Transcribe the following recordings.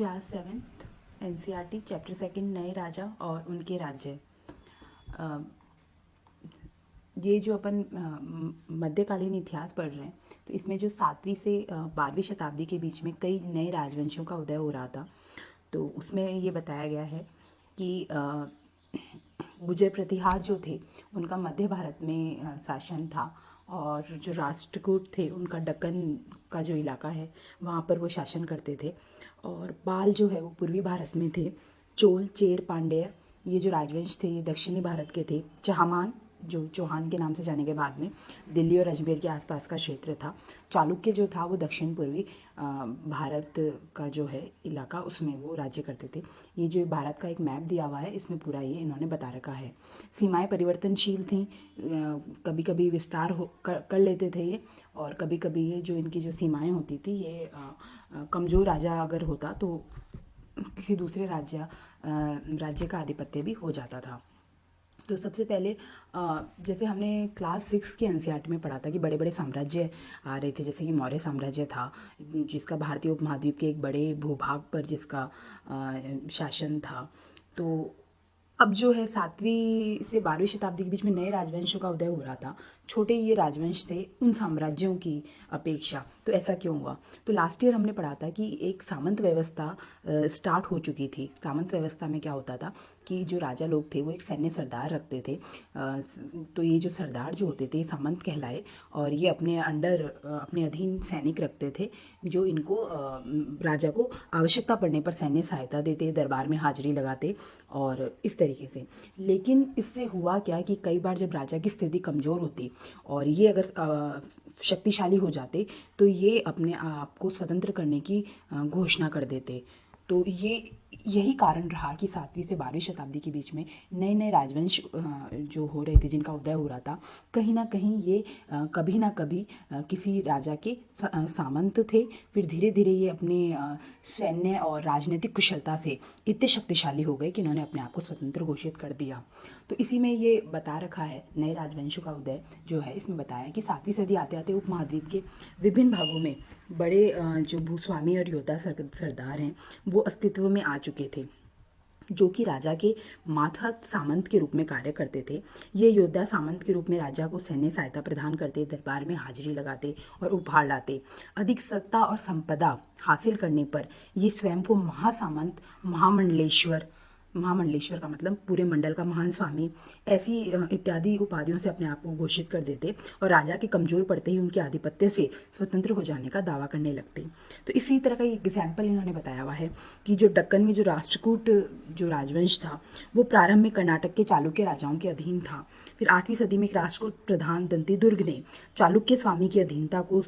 Class 7th NCERT chapter second नए राजा और उनके राज्य। अ, ये जो अपन मध्यकालीन इतिहास पढ़ रहे हैं तो इसमें जो 7वीं से 12वीं शताब्दी के बीच में कई नए राजवंशों का उदय हो रहा था। तो उसमें ये बताया गया है कि गुर्जर प्रतिहार जो थे उनका मध्य भारत में शासन था और जो राष्ट्रकूट थे उनका दक्कन का जो इलाका है वहाँ पर वो शासन करते थे। और पाल जो है वो पूर्वी भारत में थे। चोल, चेर, पांड्य ये जो राजवंश थे ये दक्षिणी भारत के थे। चहमान जो चौहान के नाम से जाने के बाद में दिल्ली और अजमेर के आसपास का क्षेत्र था। चालुक्य जो था वो दक्षिण पूर्वी भारत का जो है इलाका उसमें वो राज्य करते थे। ये जो भारत का एक मैप दिया हुआ है इसमें पूरा ये इन्होंने बता रखा है। सीमाएं परिवर्तनशील थीं, कभी कभी विस्तार कर लेते थे ये, और कभी कभी ये जो इनकी जो सीमाएं होती थी ये कमज़ोर राजा अगर होता तो किसी दूसरे राज्य का आधिपत्य भी हो जाता था। तो सबसे पहले जैसे हमने क्लास 6 के एनसीईआरटी में पढ़ा था कि बड़े बड़े साम्राज्य आ रहे थे, जैसे कि मौर्य साम्राज्य था जिसका भारतीय उपमहाद्वीप के एक बड़े भूभाग पर जिसका शासन था। तो अब जो है 7वीं से 12वीं शताब्दी के बीच में नए राजवंशों का उदय हो रहा था। छोटे ये राजवंश थे उन साम्राज्यों की अपेक्षा। तो ऐसा क्यों हुआ? तो लास्ट ईयर हमने पढ़ा था कि एक सामंत व्यवस्था स्टार्ट हो चुकी थी। सामंत व्यवस्था में क्या होता था कि जो राजा लोग थे वो एक सैन्य सरदार रखते थे। तो ये जो सरदार जो होते थे सामंत कहलाए, और ये अपने अंडर अपने अधीन सैनिक रखते थे जो इनको राजा को आवश्यकता पड़ने पर सैन्य सहायता देते, दरबार में हाजिरी लगाते और इस तरीके से। लेकिन इससे हुआ क्या कि कई बार जब राजा की स्थिति कमज़ोर होती और ये अगर शक्तिशाली हो जाते तो ये अपने आप को स्वतंत्र करने की घोषणा कर देते। तो यही कारण रहा कि 7वीं से 12वीं शताब्दी के बीच में नए नए राजवंश जो हो रहे थे, जिनका उदय हो रहा था, कहीं ना कहीं ये कभी ना कभी किसी राजा के सामंत थे। फिर धीरे धीरे ये अपने सैन्य और राजनीतिक कुशलता से इतने शक्तिशाली हो गए कि इन्होंने अपने आप को स्वतंत्र घोषित कर दिया। तो इसी में ये बता रखा है नए राजवंशों का उदय जो है इसमें बताया कि 7वीं सदी आते आते उपमहाद्वीप के विभिन्न भागों में बड़े जो भूस्वामी और योद्धा सरदार हैं वो अस्तित्व में आ चुके थे, जो कि राजा के मातहत सामंत के रूप में कार्य करते थे। ये योद्धा सामंत के रूप में राजा को सैन्य सहायता प्रदान करते, दरबार में हाजिरी लगाते और उपहार लाते। अधिक सत्ता और संपदा हासिल करने पर ये स्वयं को महासामंत, महामंडलेश्वर का मतलब पूरे मंडल का महान स्वामी, ऐसी इत्यादि उपाधियों से अपने आप को घोषित कर देते और राजा के कमजोर पड़ते ही उनके आधिपत्य से स्वतंत्र हो जाने का दावा करने लगते। तो इसी तरह का एक एग्जाम्पल इन्होंने बताया हुआ है कि जो दक्कन में जो राष्ट्रकूट जो राजवंश था वो प्रारंभ में कर्नाटक के चालुक्य राजाओं के अधीन था। फिर 8वीं सदी में एक राष्ट्रकूट प्रधान दंतिदुर्ग ने चालुक्य स्वामी की अधीनता को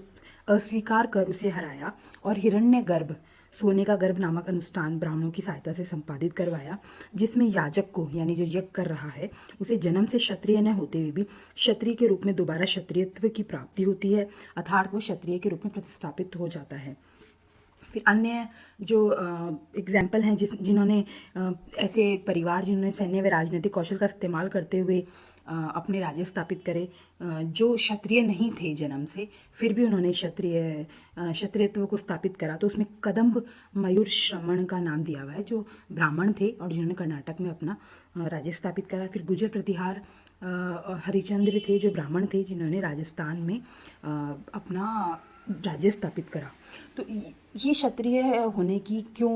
अस्वीकार कर उसे हराया और हिरण्यगर्भ, सोने का गर्भ नामक अनुष्ठान ब्राह्मणों की सहायता से संपादित करवाया, जिसमें याजक को यानी जो यज्ञ कर रहा है उसे जन्म से क्षत्रिय न होते हुए भी क्षत्रिय के रूप में दोबारा क्षत्रियत्व की प्राप्ति होती है, अर्थात वो क्षत्रिय के रूप में प्रतिष्ठापित हो जाता है। फिर अन्य जो एग्जाम्पल हैं जिन्होंने ऐसे परिवार जिन्होंने सैन्य व राजनीतिक कौशल का इस्तेमाल करते हुए अपने राज्य स्थापित करे, जो क्षत्रिय नहीं थे जन्म से फिर भी उन्होंने क्षत्रियत्व को स्थापित करा। तो उसमें कदम्ब मयूर श्रमण का नाम दिया हुआ है जो ब्राह्मण थे और जिन्होंने कर्नाटक में अपना राज्य स्थापित करा। फिर गुर्जर प्रतिहार हरिचंद्र थे जो ब्राह्मण थे जिन्होंने राजस्थान में अपना राज्य स्थापित करा। तो ये क्षत्रिय होने की क्यों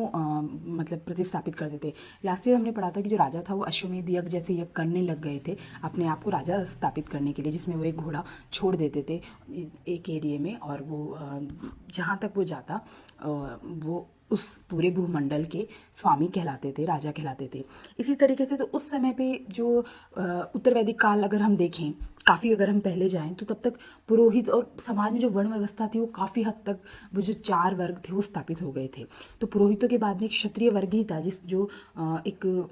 मतलब प्रतिस्थापित करते थे? लास्ट ईयर हमने पढ़ा था कि जो राजा था वो अश्वमेध यज्ञ जैसे यज्ञ करने लग गए थे अपने आप को राजा स्थापित करने के लिए, जिसमें वो एक घोड़ा छोड़ देते थे एक एरिया में और वो जहाँ तक वो जाता वो उस पूरे भूमंडल के स्वामी कहलाते थे, राजा कहलाते थे। इसी तरीके से तो उस समय पे जो उत्तर वैदिक काल अगर हम देखें, काफ़ी अगर हम पहले जाएं तो तब तक पुरोहित और समाज में जो वर्ण व्यवस्था थी वो काफ़ी हद तक वो जो 4 वर्ग थे वो स्थापित हो गए थे। तो पुरोहितों के बाद में एक क्षत्रिय वर्ग ही था जो एक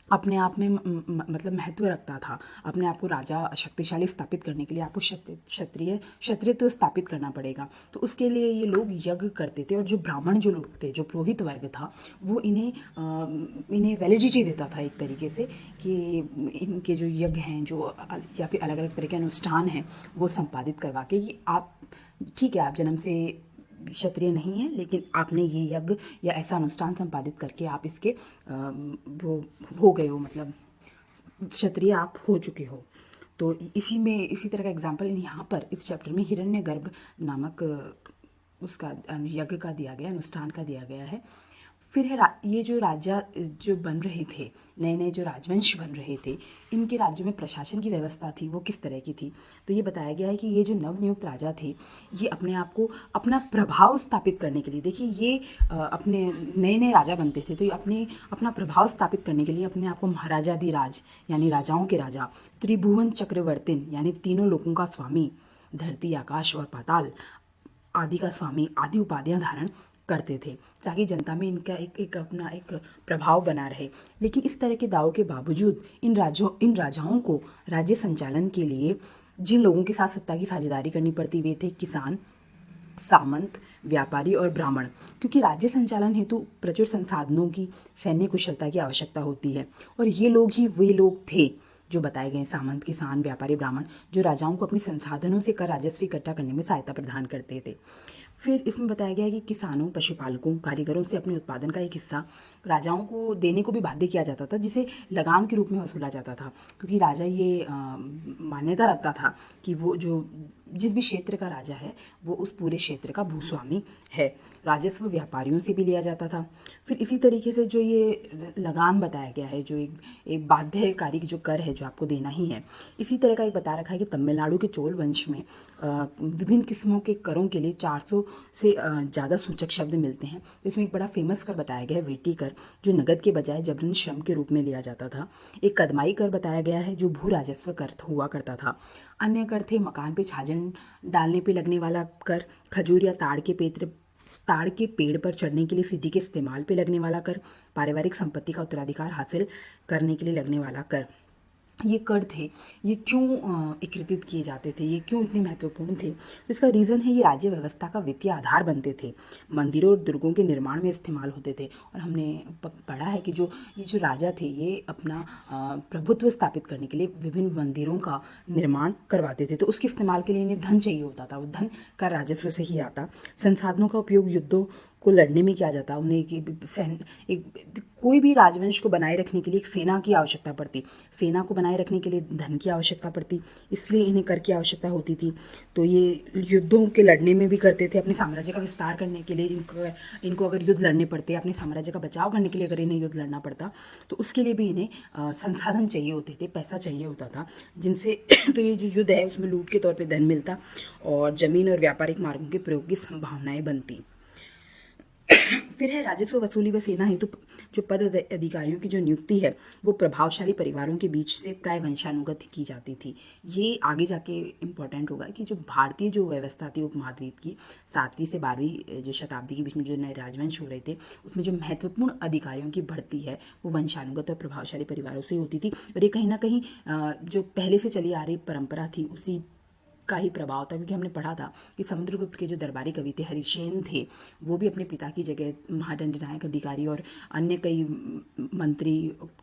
अपने आप में मतलब महत्व रखता था। अपने आप को राजा शक्तिशाली स्थापित करने के लिए आपको क्षत्रियत्व स्थापित करना पड़ेगा। तो उसके लिए ये लोग यज्ञ करते थे और जो ब्राह्मण जो लोग थे, जो पुरोहित वर्ग था, वो इन्हें वैलिडिटी देता था एक तरीके से कि इनके जो यज्ञ हैं जो या फिर अलग अलग तरह के अनुष्ठान हैं वो संपादित करवा के कि आप ठीक है, आप जन्म से क्षत्रिय नहीं हैं, लेकिन आपने ये यज्ञ या ऐसा अनुष्ठान संपादित करके आप इसके वो हो गए हो, मतलब क्षत्रिय आप हो चुके हो। तो इसी तरह का एग्जाम्पल यहाँ पर इस चैप्टर में हिरण्यगर्भ नामक उसका यज्ञ का दिया गया, अनुष्ठान का दिया गया है। फिर है ये जो राजा जो बन रहे थे, नए नए जो राजवंश बन रहे थे, इनके राज्यों में प्रशासन की व्यवस्था थी वो किस तरह की थी। तो ये बताया गया है कि ये जो नवनियुक्त राजा थे, ये अपने आप को अपना प्रभाव स्थापित करने के लिए, देखिए ये अपने नए नए राजा बनते थे, तो ये अपना प्रभाव स्थापित करने के लिए अपने आप को महाराजाधिराज यानी राजाओं के राजा, त्रिभुवन चक्रवर्तिन यानी तीनों लोकों का स्वामी, धरती आकाश और पाताल आदि का स्वामी आदि उपाधियां धारण करते थे, ताकि जनता में इनका अपना एक प्रभाव बना रहे। लेकिन इस तरह के दावों के बावजूद इन राजाओं को राज्य संचालन के लिए जिन लोगों के साथ सत्ता की साझेदारी करनी पड़ती वे थे किसान, सामंत, व्यापारी और ब्राह्मण, क्योंकि राज्य संचालन हेतु प्रचुर संसाधनों की, सैन्य कुशलता की आवश्यकता होती है। और ये लोग ही वे लोग थे जो बताए गए सामंत, किसान, व्यापारी, ब्राह्मण, जो राजाओं को अपने संसाधनों से कर राजस्व इकट्ठा करने में सहायता प्रदान करते थे। फिर इसमें बताया गया है कि किसानों, पशुपालकों, कारीगरों से अपने उत्पादन का एक हिस्सा राजाओं को देने को भी बाध्य किया जाता था, जिसे लगान के रूप में वसूला जाता था, क्योंकि राजा ये मान्यता रखता था कि वो जो जिस भी क्षेत्र का राजा है वो उस पूरे क्षेत्र का भूस्वामी है। राजस्व व्यापारियों से भी लिया जाता था। फिर इसी तरीके से जो ये लगान बताया गया है, जो एक बाध्यकारी जो कर है जो आपको देना ही है, इसी तरह का एक बता रखा है कि तमिलनाडु के चोल वंश में विभिन्न किस्मों के करों के लिए 400 से ज़्यादा सूचक शब्द मिलते हैं। तो इसमें एक बड़ा फेमस कर बताया गया है वेटी कर, जो नगद के बजाय जबरन श्रम के रूप में लिया जाता था। एक कदमाई कर बताया गया है जो भू राजस्व कर हुआ करता था। अन्य कर थे मकान पे छाजन डालने पे लगने वाला कर, खजूर या ताड़ के पेड़ पर चढ़ने के लिए सीढ़ी के इस्तेमाल पे लगने वाला कर, पारिवारिक संपत्ति का उत्तराधिकार हासिल करने के लिए लगने वाला कर। ये कर थे, ये क्यों एकत्रित किए जाते थे, ये क्यों इतने महत्वपूर्ण थे? तो इसका रीज़न है ये राज्य व्यवस्था का वित्तीय आधार बनते थे, मंदिरों और दुर्गों के निर्माण में इस्तेमाल होते थे। और हमने पढ़ा है कि ये जो राजा थे ये अपना प्रभुत्व स्थापित करने के लिए विभिन्न मंदिरों का निर्माण करवाते थे, तो उसके इस्तेमाल के लिए इन्हें धन चाहिए होता था, वो धन का राजस्व से ही आता। संसाधनों का उपयोग युद्धों को लड़ने में किया जाता, उन्हें कोई भी राजवंश को बनाए रखने के लिए एक सेना की आवश्यकता पड़ती, सेना को बनाए रखने के लिए धन की आवश्यकता पड़ती, इसलिए इन्हें कर की आवश्यकता होती थी। तो ये युद्धों के लड़ने में भी करते थे, अपने साम्राज्य का विस्तार करने के लिए इनको अगर युद्ध लड़ने पड़ते, अपने साम्राज्य का बचाव करने के लिए अगर इन्हें युद्ध लड़ना पड़ता, तो उसके लिए भी इन्हें संसाधन चाहिए होते थे, पैसा चाहिए होता था, जिनसे तो ये जो युद्ध है उसमें लूट के तौर पर धन मिलता और जमीन और व्यापारिक मार्गों के प्रयोग की संभावनाएं बनती। फिर है राजस्व वसूली व सेना हेतु जो पद अधिकारियों की जो नियुक्ति है वो प्रभावशाली परिवारों के बीच से प्राय वंशानुगत की जाती थी। ये आगे जाके इम्पोर्टेंट होगा कि जो भारतीय जो व्यवस्था थी उपमहाद्वीप की 7वीं से 12वीं जो शताब्दी के बीच में जो नए राजवंश हो रहे थे, उसमें जो महत्वपूर्ण अधिकारियों की भर्ती है वो वंशानुगत और प्रभावशाली परिवारों से होती थी। और ये कहीं ना कहीं जो पहले से चली आ रही परंपरा थी उसी का ही प्रभाव था, क्योंकि हमने पढ़ा था कि समुद्रगुप्त के जो दरबारी कवि थे हरिसेन थे, वो भी अपने पिता की जगह महादंडनायक अधिकारी और अन्य कई मंत्री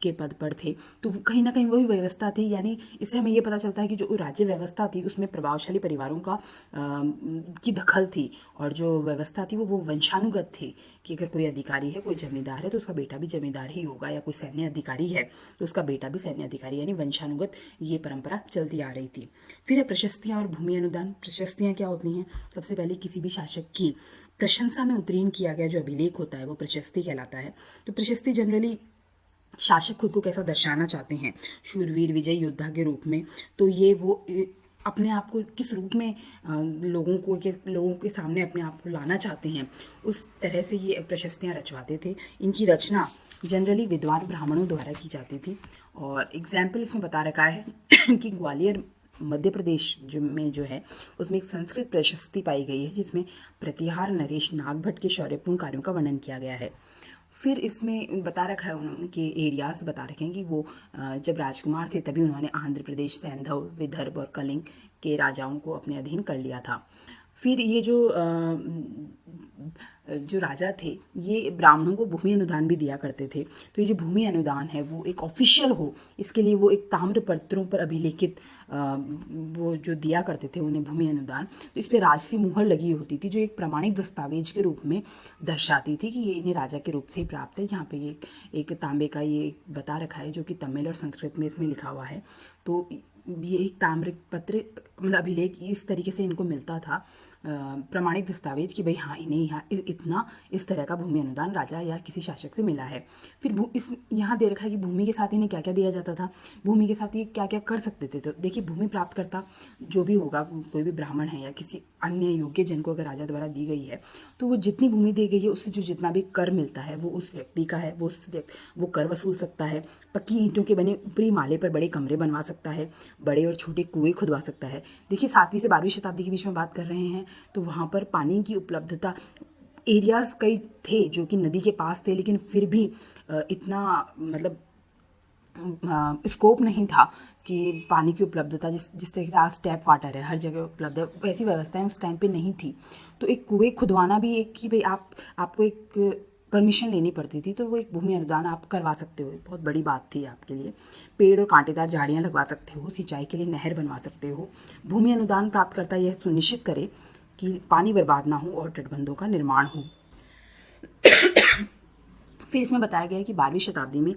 के पद पर थे। तो कहीं ना कहीं वही व्यवस्था थी, यानी इससे हमें ये पता चलता है कि जो राज्य व्यवस्था थी उसमें प्रभावशाली परिवारों का की दखल थी, और जो व्यवस्था थी वो वंशानुगत थी कि अगर कोई अधिकारी है, कोई जमींदार है तो उसका बेटा भी जमींदार ही होगा, या कोई सैन्य अधिकारी है तो उसका बेटा भी सैन्य अधिकारी, यानी वंशानुगत ये परंपरा चलती आ रही थी। फिर है प्रशस्तियाँ और भूमि अनुदान। प्रशस्तियाँ क्या होती हैं? सबसे पहले किसी भी शासक की प्रशंसा में उत्तीर्ण किया गया जो अभिलेख होता है वो प्रशस्ति कहलाता है। तो प्रशस्ति जनरली शासक खुद को कैसा दर्शाना चाहते हैं, शूरवीर, विजय योद्धा के रूप में, तो ये वो अपने आप को किस रूप में लोगों के सामने अपने आप को लाना चाहते हैं, उस तरह से ये प्रशस्तियाँ रचवाते थे। इनकी रचना जनरली विद्वान ब्राह्मणों द्वारा की जाती थी। और एग्जाम्पल इसमें बता रखा है कि ग्वालियर मध्य प्रदेश में जो है उसमें एक संस्कृत प्रशस्ति पाई गई है जिसमें प्रतिहार नरेश नागभट्ट के शौर्यपूर्ण कार्यों का वर्णन किया गया है। फिर इसमें बता रखा है, उनके एरियाज बता रखे हैं कि वो जब राजकुमार थे तभी उन्होंने आंध्र प्रदेश, सैंधव, विदर्भ और कलिंग के राजाओं को अपने अधीन कर लिया था। फिर ये जो राजा थे ये ब्राह्मणों को भूमि अनुदान भी दिया करते थे। तो ये जो भूमि अनुदान है वो एक ऑफिशियल हो, इसके लिए वो एक ताम्र पत्रों पर अभिलेखित वो जो दिया करते थे उन्हें भूमि अनुदान, तो इस पर राजसी मुहर लगी होती थी जो एक प्रमाणिक दस्तावेज के रूप में दर्शाती थी कि ये इन्हें राजा के रूप से ही प्राप्त है। यहाँ पे ये एक तांबे का ये बता रखा है जो कि तमिल और संस्कृत में इसमें लिखा हुआ है। तो ये एक ताम्र पत्र मतलब अभिलेख इस तरीके से इनको मिलता था, प्रमाणिक दस्तावेज कि भाई हाँ इन्हें यहाँ इतना इस तरह का भूमि अनुदान राजा या किसी शासक से मिला है। फिर इस यहाँ दे रखा है कि भूमि के साथ इन्हें क्या क्या दिया जाता था, भूमि के साथ ये क्या क्या कर सकते थे। तो देखिए भूमि प्राप्त करता जो भी होगा, कोई भी ब्राह्मण है या किसी अन्य योग्य जन को अगर राजा द्वारा दी गई है तो वो जितनी भूमि दी गई है उससे जो जितना भी कर मिलता है वो उस व्यक्ति का है, वो कर वसूल सकता है। पक्की ईंटों के बने ऊपरी माले पर बड़े कमरे बनवा सकता है, बड़े और छोटे कुएं खुदवा सकता है। देखिए 7वीं से 12वीं शताब्दी के बीच में बात कर रहे हैं तो वहाँ पर पानी की उपलब्धता, एरियाज कई थे जो कि नदी के पास थे लेकिन फिर भी इतना मतलब स्कोप नहीं था कि पानी की उपलब्धता जिस तरह से आज टैप वाटर है हर जगह उपलब्ध है, वैसी व्यवस्थाएं उस टाइम पे नहीं थी। तो एक कुएं खुदवाना भी एक कि भाई आपको एक परमिशन लेनी पड़ती थी, तो वो एक भूमि अनुदान आप करवा सकते हो, बहुत बड़ी बात थी आपके लिए। पेड़ और कांटेदार झाड़ियाँ लगवा सकते हो, सिंचाई के लिए नहर बनवा सकते हो। भूमि अनुदान प्राप्त करता यह सुनिश्चित करे कि पानी बर्बाद ना हो और तटबंधों का निर्माण हो। फिर इसमें बताया गया है कि 12वीं शताब्दी में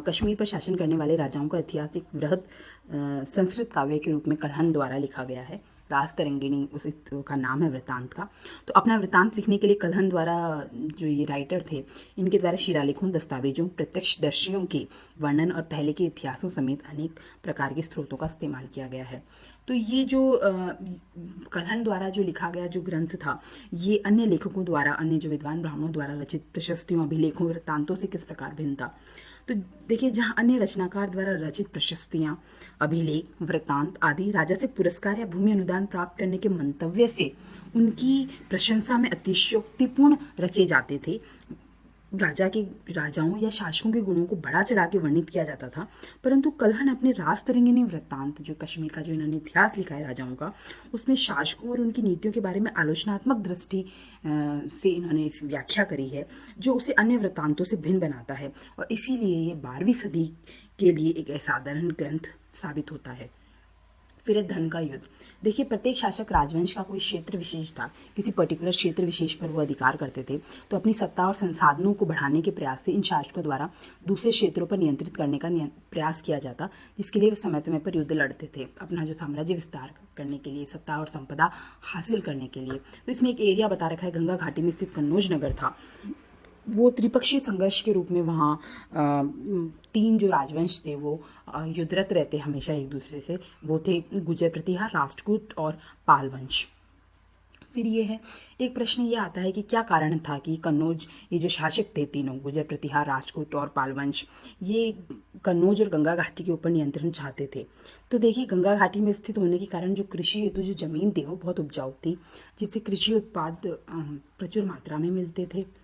कश्मीर पर शासन करने वाले राजाओं का इतिहास एक बृहद संस्कृत काव्य के रूप में कल्हण द्वारा लिखा गया है। राजतरंगिणी उस का नाम है वृत्तांत का। तो अपना वृत्तांत लिखने के लिए कल्हण द्वारा जो ये राइटर थे इनके द्वारा शिलालेखों, दस्तावेजों, प्रत्यक्षदर्शियों के वर्णन और पहले के इतिहासों समेत अनेक प्रकार के स्रोतों का इस्तेमाल किया गया है। तो ये जो कल्हण द्वारा जो लिखा गया जो ग्रंथ था ये अन्य लेखकों द्वारा, अन्य जो विद्वान ब्राह्मणों द्वारा रचित प्रशस्तियों, अभिलेखों, वृत्तांतों से किस प्रकार भिन्न था। तो देखिए जहाँ अन्य रचनाकार द्वारा रचित प्रशस्तियाँ, अभिलेख, वृत्तांत आदि राजा से पुरस्कार या भूमि अनुदान प्राप्त करने के मंतव्य से उनकी प्रशंसा में अतिशयोक्तिपूर्ण रचे जाते थे। राजाओं या शासकों के गुणों को बढ़ा चढ़ा के वर्णित किया जाता था। परंतु कल्हण अपने राजतरंगिणी वृत्तांत जो कश्मीर का जो इन्होंने इतिहास लिखा है राजाओं का, उसमें शासकों और उनकी नीतियों के बारे में आलोचनात्मक दृष्टि से इन्होंने व्याख्या करी है जो उसे अन्य वृत्तांतों से भिन्न बनाता है और इसीलिए ये 12वीं सदी के लिए एक असाधारण ग्रंथ साबित होता है। फिर है धन का युद्ध। देखिए प्रत्येक शासक राजवंश का कोई क्षेत्र विशेष था, किसी पर्टिकुलर क्षेत्र विशेष पर वो अधिकार करते थे। तो अपनी सत्ता और संसाधनों को बढ़ाने के प्रयास से इन शासकों द्वारा दूसरे क्षेत्रों पर नियंत्रित करने का प्रयास किया जाता, जिसके लिए वे समय समय पर युद्ध लड़ते थे अपना जो साम्राज्य विस्तार करने के लिए, सत्ता और संपदा हासिल करने के लिए। तो इसमें एक एरिया बता रखा है, गंगा घाटी में स्थित कन्नौज नगर था। वो त्रिपक्षीय संघर्ष के रूप में वहाँ 3 जो राजवंश थे वो युद्धरत रहते हमेशा एक दूसरे से। वो थे गुर्जर प्रतिहार, राष्ट्रकूट और पाल वंश। फिर ये है एक प्रश्न ये आता है कि क्या कारण था कि कन्नौज, ये जो शासक थे तीनों, गुर्जर प्रतिहार, राष्ट्रकूट और पाल वंश, ये कन्नौज और गंगा घाटी के ऊपर नियंत्रण चाहते थे। तो देखिए गंगा घाटी में स्थित होने के कारण जो कृषि हेतु जो जमीन थी वो बहुत उपजाऊ थी, जिससे कृषि उत्पाद प्रचुर मात्रा में मिलते थे।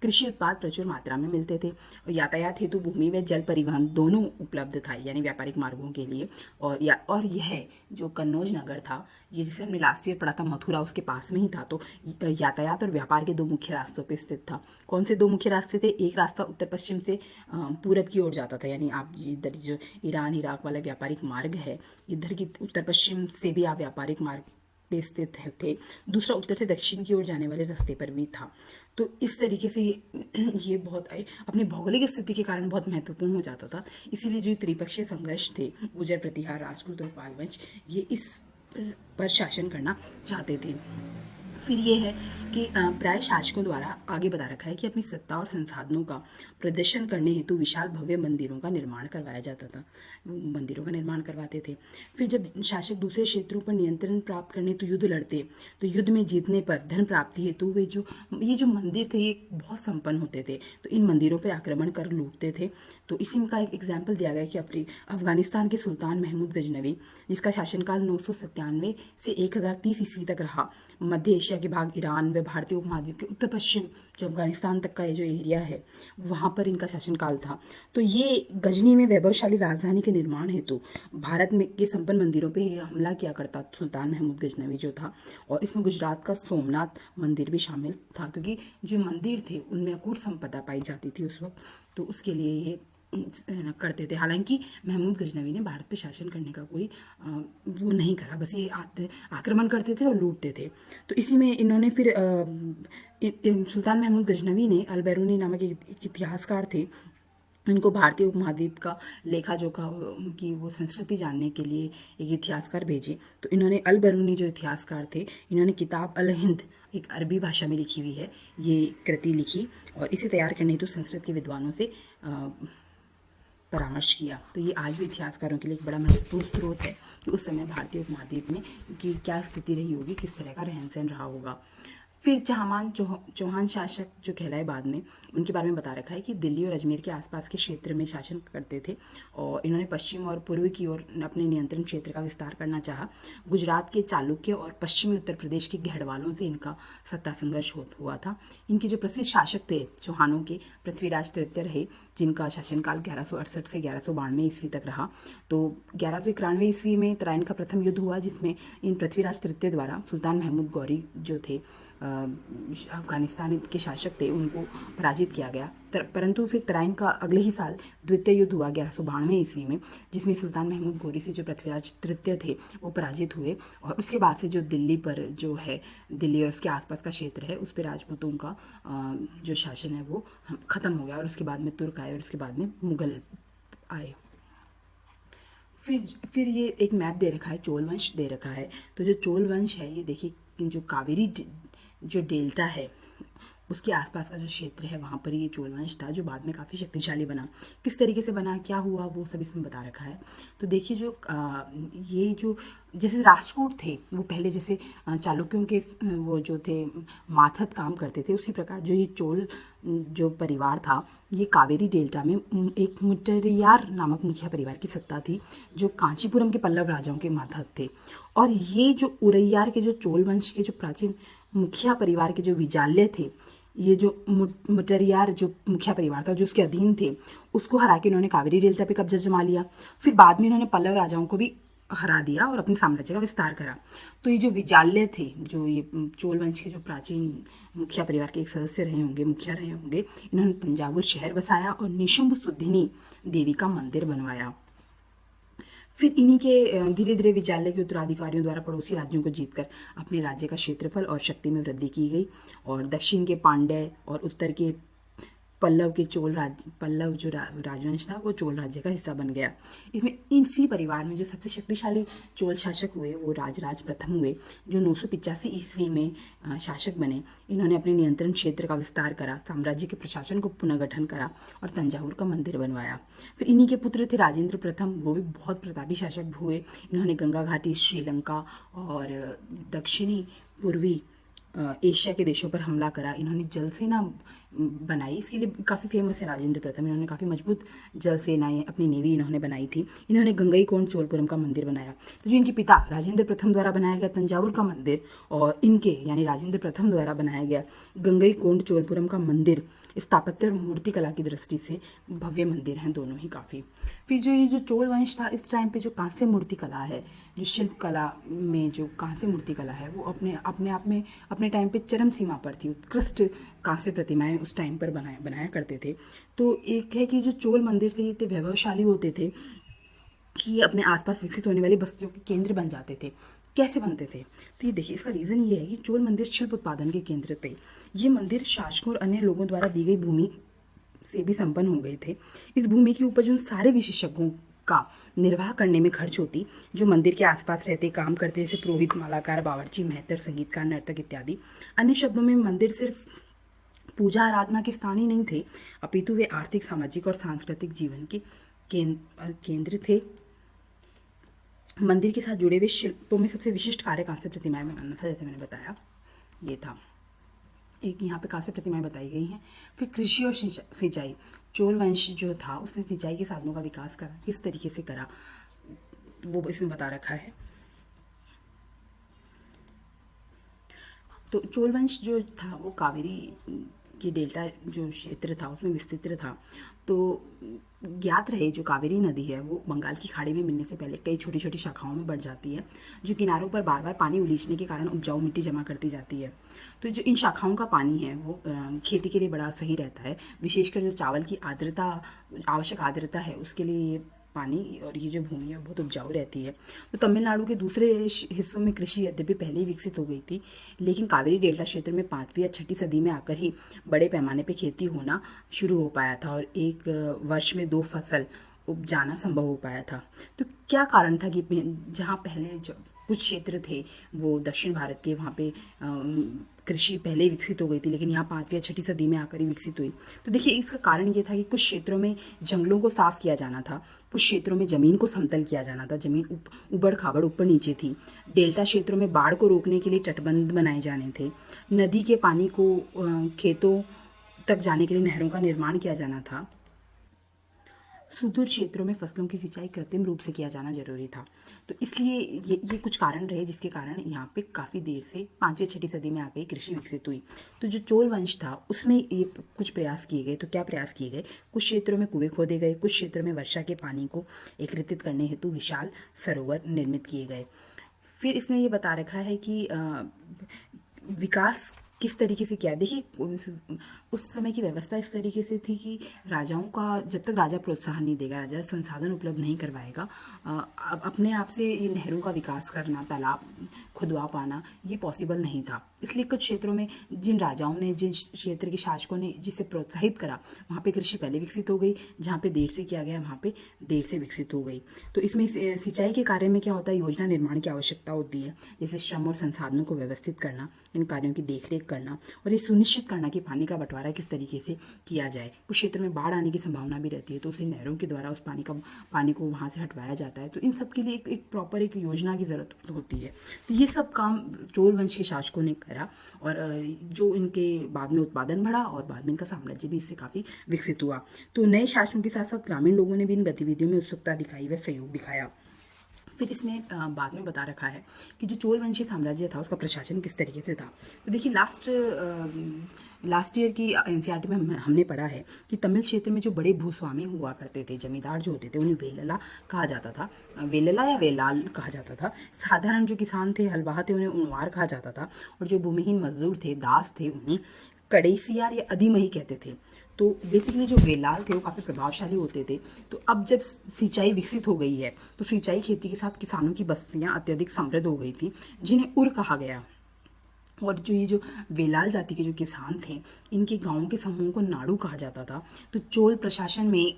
कृषि उत्पाद प्रचुर मात्रा में मिलते थे और यातायात हेतु भूमि व जल परिवहन दोनों उपलब्ध था, यानी व्यापारिक मार्गों के लिए। और यह जो कन्नौज नगर था, ये जिसे हमने लास्ट ईयर पढ़ा था मथुरा, उसके पास में ही था। तो यातायात और व्यापार के 2 मुख्य रास्तों पे स्थित था। कौन से 2 मुख्य रास्ते थे? एक रास्ता उत्तर पश्चिम से पूरब की ओर जाता था, यानी आप इधर जो ईरान इराक वाला व्यापारिक मार्ग है, इधर की उत्तर पश्चिम से भी आप व्यापारिक मार्ग पे स्थित थे। दूसरा उत्तर से दक्षिण की ओर जाने वाले रास्ते पर भी था। तो इस तरीके से ये बहुत अपनी भौगोलिक स्थिति के कारण बहुत महत्वपूर्ण हो जाता था। इसीलिए जो त्रिपक्षीय संघर्ष थे, गुर्जर प्रतिहार, राष्ट्रकूट और पाल वंश, ये इस पर शासन करना चाहते थे। फिर ये है कि प्राय शासकों द्वारा आगे बता रखा है कि अपनी सत्ता और संसाधनों का प्रदर्शन करने हेतु विशाल भव्य मंदिरों का निर्माण करवाया जाता था, मंदिरों का निर्माण करवाते थे। फिर जब शासक दूसरे क्षेत्रों पर नियंत्रण प्राप्त करने तो युद्ध लड़ते, तो युद्ध में जीतने पर धन प्राप्ति हेतु ये जो मंदिर थे ये बहुत संपन्न होते थे, तो इन मंदिरों पर आक्रमण कर लूटते थे। तो इसी का एक एग्जाम्पल दिया गया कि अफगानिस्तान के सुल्तान महमूद गजनवी, जिसका शासनकाल 997 से 1030 ईस्वी तक रहा, मध्य एशिया के भाग, ईरान व भारतीय उपमहाद्वीप के उत्तर पश्चिम जो अफगानिस्तान तक का ये जो एरिया है वहाँ पर इनका शासनकाल था। तो ये गजनी में वैभवशाली राजधानी के निर्माण हेतु भारत में के संपन्न मंदिरों पे हमला किया करता सुल्तान महमूद गजनवी जो था। और इसमें गुजरात का सोमनाथ मंदिर भी शामिल था, क्योंकि जो मंदिर थे उनमें अकूट संपदा पाई जाती थी उस वक्त, तो उसके लिए ये करते थे। हालांकि महमूद गजनवी ने भारत पे शासन करने का कोई वो नहीं करा, बस ये आक्रमण करते थे और लूटते थे। तो इसी में इन्होंने फिर सुल्तान महमूद गजनवी ने अल बैरूनी नामक एक इतिहासकार थे, इनको भारतीय उपमहाद्वीप का लेखा जोखा उनकी वो संस्कृति जानने के लिए एक इतिहासकार भेजे। तो इन्होंने अल बैरूनी जो इतिहासकार थे, इन्होंने किताब अल हिंद एक अरबी भाषा में लिखी हुई है ये कृति लिखी, और इसे तैयार करने हेतु संस्कृत के विद्वानों से परामर्श किया। तो ये आज भी इतिहासकारों के लिए एक बड़ा महत्वपूर्ण स्रोत है कि उस समय भारतीय उपमहाद्वीप में की क्या स्थिति रही होगी, किस तरह का रहन सहन रहा होगा। फिर चौहान शासक जो कहलाए बाद में, उनके बारे में बता रखा है कि दिल्ली और अजमेर के आसपास के क्षेत्र में शासन करते थे, और इन्होंने पश्चिम और पूर्व की ओर अपने नियंत्रण क्षेत्र का विस्तार करना चाहा। गुजरात के चालुक्य और पश्चिमी उत्तर प्रदेश के घेड़वालों से इनका सत्ता संघर्ष हुआ था। इनके जो प्रसिद्ध शासक थे चौहानों के, पृथ्वीराज तृतीय रहे, जिनका शासनकाल 1168 से 1192 ईस्वी तक रहा। तो 1191 ईस्वी में तराइन का प्रथम युद्ध हुआ, जिसमें इन पृथ्वीराज तृतीय द्वारा सुल्तान महमूद गौरी जो थे अफगानिस्तान के शासक थे, उनको पराजित किया गया। परंतु फिर तराइन का अगले ही साल द्वितीय युद्ध हुआ 1192 ईस्वी में, जिसमें सुल्तान महमूद गौरी से जो पृथ्वीराज तृतीय थे वो पराजित हुए। और उसके बाद से जो दिल्ली पर जो है, दिल्ली और उसके आसपास का क्षेत्र है, उस पर राजपूतों का जो शासन है वो ख़त्म हो गया। और उसके बाद में तुर्क आए और उसके बाद में मुगल आए। फिर ये एक मैप दे रखा है, चोल वंश दे रखा है। तो जो चोल वंश है ये देखिए, जो कावेरी जो डेल्टा है उसके आसपास का जो क्षेत्र है वहाँ पर ये चोल वंश था, जो बाद में काफ़ी शक्तिशाली बना। किस तरीके से बना, क्या हुआ, वो सब इसमें बता रखा है। तो देखिए ये जो जैसे राष्ट्रकूट थे वो पहले जैसे चालुक्यों के वो जो थे माथत काम करते थे, उसी प्रकार जो ये चोल जो परिवार था ये कावेरी डेल्टा में एक मुट्टरियार नामक मुखिया परिवार की सत्ता थी, जो कांचीपुरम के पल्लव राजाओं के माथत थे। और ये जो उरैयार के जो चोल वंश के जो प्राचीन मुखिया परिवार के जो विजाल्य थे, ये जो मुट्टरियार जो मुखिया परिवार था जो उसके अधीन थे, उसको हरा के इन्होंने कावेरी डेल्टा पे कब्जा जमा लिया। फिर बाद में इन्होंने पल्लव राजाओं को भी हरा दिया और अपने साम्राज्य का विस्तार करा। तो ये जो विजाल्य थे, जो ये चोल वंश के जो प्राचीन मुखिया परिवार के एक सदस्य रहे होंगे, मुखिया रहे होंगे, इन्होंने तंजावुर शहर बसाया और निशुंभ सुद्धिनी देवी का मंदिर बनवाया। फिर इन्हीं के धीरे धीरे विजाल्य के उत्तराधिकारियों द्वारा पड़ोसी राज्यों को जीतकर अपने राज्य का क्षेत्रफल और शक्ति में वृद्धि की गई, और दक्षिण के पांड्य और उत्तर के पल्लव जो राजवंश था वो चोल राज्य का हिस्सा बन गया। इसमें इसी परिवार में जो सबसे शक्तिशाली चोल शासक हुए वो राजराज प्रथम हुए, जो 985 ईस्वी में शासक बने। इन्होंने अपने नियंत्रण क्षेत्र का विस्तार करा, साम्राज्य के प्रशासन को पुनर्गठन करा और तंजावुर का मंदिर बनवाया। फिर इन्हीं के पुत्र थे राजेंद्र प्रथम, वो भी बहुत प्रतापी शासक हुए। इन्होंने गंगा घाटी, श्रीलंका और दक्षिणी पूर्वी एशिया के देशों पर हमला करा। इन्होंने जल सेना बनाई, इसके लिए काफ़ी फेमस है राजेंद्र प्रथम। इन्होंने काफ़ी मजबूत जल सेनाएं, अपनी नेवी इन्होंने बनाई थी। इन्होंने गंगईकोंड चोलपुरम का मंदिर बनाया। तो जो इनके पिता राजेंद्र प्रथम द्वारा बनाया गया तंजावुर का मंदिर और इनके यानी राजेंद्र प्रथम द्वारा बनाया गया गंगईकोंड चोलपुरम का मंदिर स्थापत्य और मूर्ति कला की दृष्टि से भव्य मंदिर हैं दोनों ही काफ़ी। फिर जो ये जो चोल वंश था, इस टाइम पे जो कांस्य मूर्ति कला है, जो शिल्प कला में जो कांस्य मूर्ति कला है, वो अपने आप में अपने टाइम पे चरम सीमा पर थी। उत्कृष्ट कांस्य प्रतिमाएं उस टाइम पर बनाया करते थे। तो एक है कि जो चोल मंदिर थे ये इतने वैभवशाली होते थे कि ये अपने आसपास विकसित होने वाली बस्तियों के केंद्र बन जाते थे। कैसे बनते थे? तो ये देखिए, इसका रीज़न ये है कि चोल मंदिर शिल्प उत्पादन के केंद्र थे। ये मंदिर शासकों और अन्य लोगों द्वारा दी गई भूमि से भी संपन्न हो गए थे। इस भूमि की उपज उन सारे विशेषज्ञों का निर्वाह करने में खर्च होती जो मंदिर के आसपास रहते, काम करते, जैसे पुरोहित, मालाकार, बावर्ची, मेहतर, संगीतकार, नर्तक इत्यादि। अन्य शब्दों में मंदिर सिर्फ पूजा आराधना के स्थान ही नहीं थे, अपितु वे आर्थिक, सामाजिक और सांस्कृतिक जीवन के केंद्र थे। मंदिर के साथ जुड़े हुए शिल्पों में सबसे विशिष्ट कार्य कांस्य प्रतिमाएं बनाना था, जैसे मैंने बताया ये था। एक यहाँ पे कांस्य प्रतिमाएं बताई गई हैं। फिर कृषि और सिंचाई, चोल वंश जो था उसने सिंचाई के साधनों का विकास करा। किस तरीके से करा वो इसमें बता रखा है। तो चोल वंश जो था वो कावेरी की डेल्टा जो क्षेत्र था उसमें विस्तृत था। तो ज्ञात रहे जो कावेरी नदी है वो बंगाल की खाड़ी में मिलने से पहले कई छोटी छोटी शाखाओं में बढ़ जाती है, जो किनारों पर बार बार पानी उलीचने के कारण उपजाऊ मिट्टी जमा करती जाती है। तो जो इन शाखाओं का पानी है वो खेती के लिए बड़ा सही रहता है, विशेषकर जो चावल की आर्द्रता आवश्यक आर्द्रता है उसके लिए ये पानी और ये जो भूमि है बहुत उपजाऊ रहती है। तो तमिलनाडु के दूसरे हिस्सों में कृषि यद्यपि पहले ही विकसित हो गई थी, लेकिन कावेरी डेल्टा क्षेत्र में 5वीं या 6ठी सदी में आकर ही बड़े पैमाने पे खेती होना शुरू हो पाया था और एक वर्ष में 2 फसल उपजाना संभव हो पाया था। तो क्या कारण था कि जहाँ पहले जो कुछ क्षेत्र थे वो दक्षिण भारत के, वहाँ पे कृषि पहले ही विकसित हो गई थी, लेकिन यहाँ 5वीं या 6ठी सदी में आकर ही विकसित हुई। तो देखिए इसका कारण ये था कि कुछ क्षेत्रों में जंगलों को साफ किया जाना था, कुछ क्षेत्रों में ज़मीन को समतल किया जाना था, ज़मीन उबड़ खाबड़ ऊपर नीचे थी। डेल्टा क्षेत्रों में बाढ़ को रोकने के लिए तटबंध बनाए जाने थे, नदी के पानी को खेतों तक जाने के लिए नहरों का निर्माण किया जाना था। सुदूर क्षेत्रों में फसलों की सिंचाई कृत्रिम रूप से किया जाना जरूरी था। तो इसलिए ये कुछ कारण रहे जिसके कारण यहाँ पे काफ़ी देर से 5वीं 6ठी सदी में आके कृषि विकसित हुई। तो जो चोल वंश था उसमें ये कुछ प्रयास किए गए। तो क्या प्रयास किए गए? कुछ क्षेत्रों में कुएं खोदे गए, कुछ क्षेत्रों में वर्षा के पानी को एकत्रित करने हेतु विशाल सरोवर निर्मित किए गए। फिर इसमें ये बता रखा है कि विकास किस तरीके से किया। देखिए उस समय की व्यवस्था इस तरीके से थी कि राजाओं का, जब तक राजा प्रोत्साहन नहीं देगा, राजा संसाधन उपलब्ध नहीं करवाएगा, अपने आप से ये नहरों का विकास करना, तालाब खुदवा पाना ये पॉसिबल नहीं था। इसलिए कुछ क्षेत्रों में जिन राजाओं ने, जिन क्षेत्र के शासकों ने जिसे प्रोत्साहित करा, वहाँ पे कृषि पहले विकसित हो गई, जहाँ पे देर से किया गया वहाँ पे देर से विकसित हो गई। तो इसमें सिंचाई के कार्य में क्या होता है, योजना निर्माण की आवश्यकता होती है, जैसे श्रम और संसाधनों को व्यवस्थित करना, इन कार्यों की देखरेख करना और ये सुनिश्चित करना कि पानी का बंटवारा किस तरीके से किया जाए। कुछ क्षेत्र में बाढ़ आने की संभावना भी रहती है, तो उसे नहरों के द्वारा उस पानी को वहाँ से हटवाया जाता है। तो इन सब के लिए एक प्रॉपर एक योजना की ज़रूरत होती है। तो ये सब काम चोल वंश के शासकों ने करा और जो इनके बाद में उत्पादन बढ़ा और बाद में इनका साम्राज्य भी इससे काफ़ी विकसित हुआ। तो नए शासकों के साथ साथ ग्रामीण लोगों ने भी इन गतिविधियों में उत्सुकता दिखाई व सहयोग दिखाया। फिर इसमें बाद में बता रखा है कि जो चोल वंशीय साम्राज्य था उसका प्रशासन किस तरीके से था। तो देखिए लास्ट ईयर की एनसीईआरटी में हमने पढ़ा है कि तमिल क्षेत्र में जो बड़े भूस्वामी हुआ करते थे, जमींदार जो होते थे, उन्हें वेलला कहा जाता था, वेलला या वेलाल कहा जाता था। साधारण जो किसान थे, हलवाह थे, उन्हें उनवार कहा जाता था और जो भूमिहीन मजदूर थे, दास थे, उन्हें कड़ेसियार या अधिमही कहते थे। तो बेसिकली जो वेलाल थे वो काफ़ी प्रभावशाली होते थे। तो अब जब सिंचाई विकसित हो गई है तो सिंचाई खेती के साथ किसानों की बस्तियां अत्यधिक समृद्ध हो गई थी, जिन्हें उर कहा गया। और जो ये जो वेलाल जाति के जो किसान थे, इनके गांवों के समूह को नाडू कहा जाता था। तो चोल प्रशासन में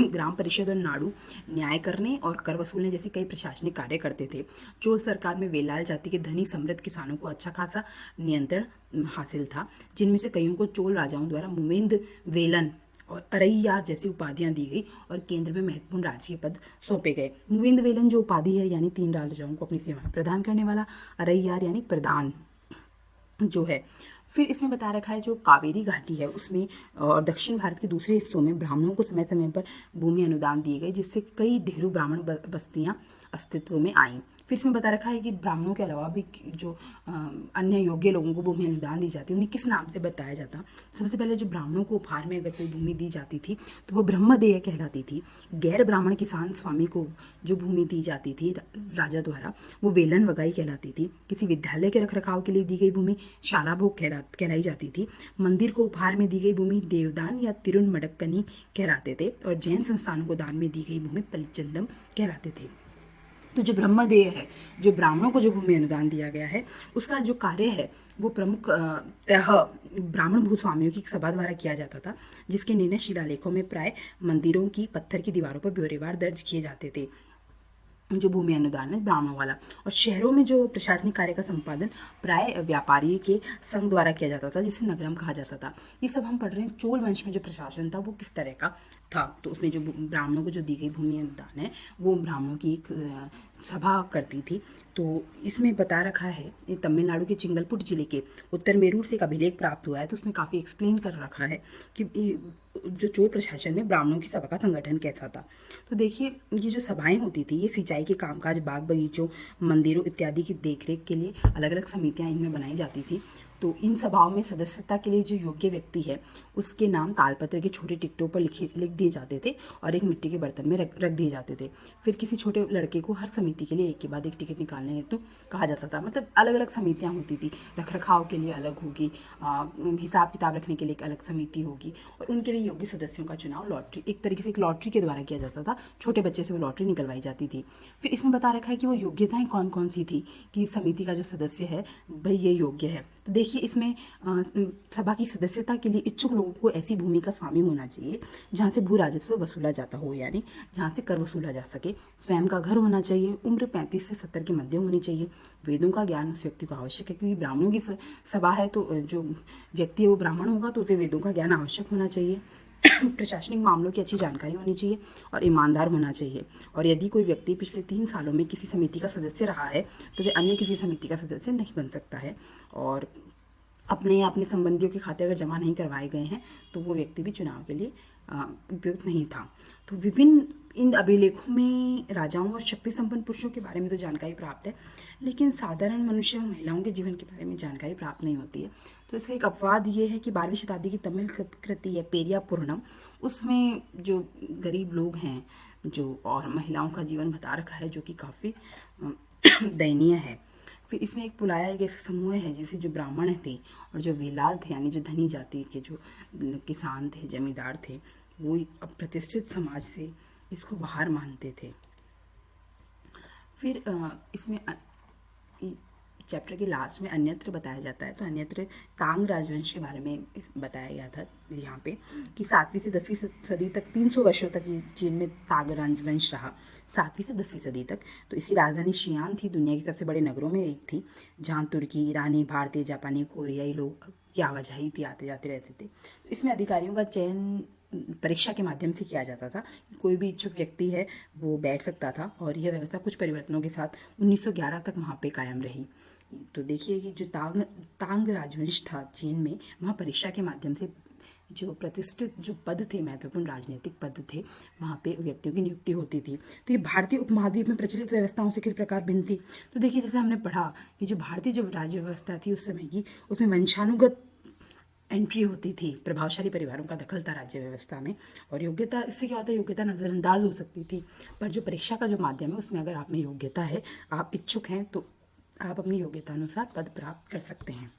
ग्राम परिषद और नाडू न्याय करने और कर वसूलने जैसे कई प्रशासनिक कार्य करते थे। चोल सरकार में वेलाल जाति के धनी समृद्ध किसानों को अच्छा खासा नियंत्रण हासिल था, जिनमें से कईयों को चोल राजाओं द्वारा मुविंद वेलन और अरैयार जैसी उपाधियां दी गई और केंद्र में महत्वपूर्ण राजकीय पद सौंपे गए। मुविंद वेलन जो उपाधि है, यानी 3 राजाओं को अपनी सेवाएं प्रदान करने वाला, अरैयार यानी प्रधान जो है। फिर इसमें बता रखा है जो कावेरी घाटी है उसमें और दक्षिण भारत के दूसरे हिस्सों में ब्राह्मणों को समय समय पर भूमि अनुदान दिए गए, जिससे कई ढेरों ब्राह्मण बस्तियां अस्तित्व में आईं। फिर इसमें बता रखा है कि ब्राह्मणों के अलावा भी जो अन्य योग्य लोगों को भूमि अनुदान दी जाती है, उन्हें किस नाम से बताया जाता। सबसे पहले जो ब्राह्मणों को उपहार में अगर कोई भूमि दी जाती थी तो वो ब्रह्मदेय कहलाती थी। गैर ब्राह्मण किसान स्वामी को जो भूमि दी जाती थी राजा द्वारा, वो वेलन वगाई कहलाती थी। किसी विद्यालय के रखरखाव के लिए दी गई भूमि शाला भोग कहलाई जाती थी। मंदिर को उपहार में दी गई भूमि देवदान या तिरुन मडक्कनी कहलाते थे और जैन संस्थानों को दान में दी गई भूमि पलिचंदम कहलाते थे। तो जो ब्रह्मदेय है, जो ब्राह्मणों को जो भूमि अनुदान दिया गया है, उसका जो कार्य है वो प्रमुख ब्राह्मण भूस्वामियों की सभा द्वारा किया जाता था, जिसके निर्णय शिलालेखों में प्राय मंदिरों की पत्थर की दीवारों पर ब्यौरेवार दर्ज किए जाते थे। जो भूमि अनुदान है ब्राह्मणों वाला। और शहरों में जो प्रशासनिक कार्य का संपादन प्राय व्यापारी के संघ द्वारा किया जाता था, जिसे नगरम कहा जाता था। ये सब हम पढ़ रहे हैं चोल वंश में जो प्रशासन था वो किस तरह का था। तो उसमें जो ब्राह्मणों को जो दी गई भूमि अनुदान है वो ब्राह्मणों की एक सभा करती थी। तो इसमें बता रखा है, ये तमिलनाडु के चिंगलपुट जिले के उत्तर मेरूर से एक अभिलेख प्राप्त हुआ है, तो उसमें काफ़ी एक्सप्लेन कर रखा है कि जो चोल प्रशासन में ब्राह्मणों की सभा का संगठन कैसा था। तो देखिए, ये जो सभाएं होती थी, ये सिंचाई के कामकाज, बाग बगीचों, मंदिरों इत्यादि की देखरेख के लिए अलग अलग समितियां इनमें बनाई जाती थी। तो इन सभाओं में सदस्यता के लिए जो योग्य व्यक्ति है उसके नाम तालपत्र के छोटे टिकटों पर लिख दिए जाते थे और एक मिट्टी के बर्तन में रख दिए जाते थे। फिर किसी छोटे लड़के को हर समिति के लिए एक के बाद एक टिकट निकालने हेतु कहा जाता था। मतलब अलग अलग समितियां होती थी, रख रखाव के लिए अलग होगी, हिसाब किताब रखने के लिए एक अलग समिति होगी, और उनके लिए योग्य सदस्यों का चुनाव लॉटरी, एक तरीके से एक लॉटरी के द्वारा किया जाता था। छोटे बच्चे से वो लॉटरी निकलवाई जाती थी। फिर इसमें बता रखा है कि वो योग्यताएं कौन कौन सी थी कि समिति का जो सदस्य है भाई ये योग्य है। तो देखिए, इसमें सभा की सदस्यता के लिए इच्छुक लोगों को ऐसी भूमि का स्वामी होना चाहिए जहाँ से भू राजस्व वसूला जाता हो, यानी जहाँ से कर वसूला जा सके। स्वयं का घर होना चाहिए। उम्र 35 से 70 के मध्य होनी चाहिए। वेदों का ज्ञान उस व्यक्ति को आवश्यक है, क्योंकि ब्राह्मणों की सभा है, तो जो व्यक्ति है वो ब्राह्मण होगा तो उसे वेदों का ज्ञान आवश्यक होना चाहिए। प्रशासनिक मामलों की अच्छी जानकारी होनी चाहिए और ईमानदार होना चाहिए। और यदि कोई व्यक्ति पिछले 3 सालों में किसी समिति का सदस्य रहा है तो वह अन्य किसी समिति का सदस्य नहीं बन सकता है। और अपने संबंधियों के खाते अगर जमा नहीं करवाए गए हैं तो वो व्यक्ति भी चुनाव के लिए उपयुक्त नहीं था। तो विभिन्न इन अभिलेखों में राजाओं और शक्ति संपन्न पुरुषों के बारे में तो जानकारी प्राप्त है, लेकिन साधारण मनुष्य और महिलाओं के जीवन के बारे में जानकारी प्राप्त नहीं होती है। तो इसका एक अपवाद ये है कि 12वीं शताब्दी की तमिल कृति है पेरिया पुराणम, उसमें जो गरीब लोग हैं जो और महिलाओं का जीवन बता रखा है जो कि काफ़ी दयनीय है। फिर इसमें एक पुलाया एक ऐसा समूह है जिसे जो ब्राह्मण थे और जो वेलाल थे, यानी जो धनी जाति के जो किसान थे, जमींदार थे, वो प्रतिष्ठित समाज से इसको बाहर मानते थे। फिर इसमें चैप्टर के लास्ट में अन्यत्र बताया जाता है। तो अन्यत्र कांग राजवंश के बारे में बताया गया था यहाँ पे कि 7वीं से 10वीं सदी तक 300 वर्षों तक ये चीन में कांग राजवंश रहा, 7वीं से 10वीं सदी तक। तो इसकी राजधानी शियान थी, दुनिया के सबसे बड़े नगरों में एक थी, जहाँ तुर्की, ईरानी, भारतीय, जापानी, कोरियाई लोग की आवाजाही थी, आते जाते रहते थे। तो इसमें अधिकारियों का चयन परीक्षा के माध्यम से किया जाता था। कोई भी इच्छुक व्यक्ति है वो बैठ सकता था, और यह व्यवस्था कुछ परिवर्तनों के साथ 1911 तक वहाँ पे कायम रही। तो देखिए कि जो तांग राजवंश था चीन में, वहाँ परीक्षा के माध्यम से जो प्रतिष्ठित जो पद थे, महत्वपूर्ण राजनीतिक पद थे, वहाँ पे व्यक्तियों की नियुक्ति होती थी। तो ये भारतीय उपमहाद्वीप में प्रचलित व्यवस्थाओं से किस प्रकार भिन्न थी। तो देखिए, जैसे हमने पढ़ा कि जो भारतीय जो राज्य व्यवस्था थी उस समय की, उसमें वंशानुगत एंट्री होती थी, प्रभावशाली परिवारों का दखल था राज्य व्यवस्था में, और योग्यता, इससे क्या होता है, योग्यता नज़रअंदाज हो सकती थी। पर जो परीक्षा का जो माध्यम है उसमें अगर आप में योग्यता है, आप इच्छुक हैं, तो आप अपनी योग्यता अनुसार पद प्राप्त कर सकते हैं।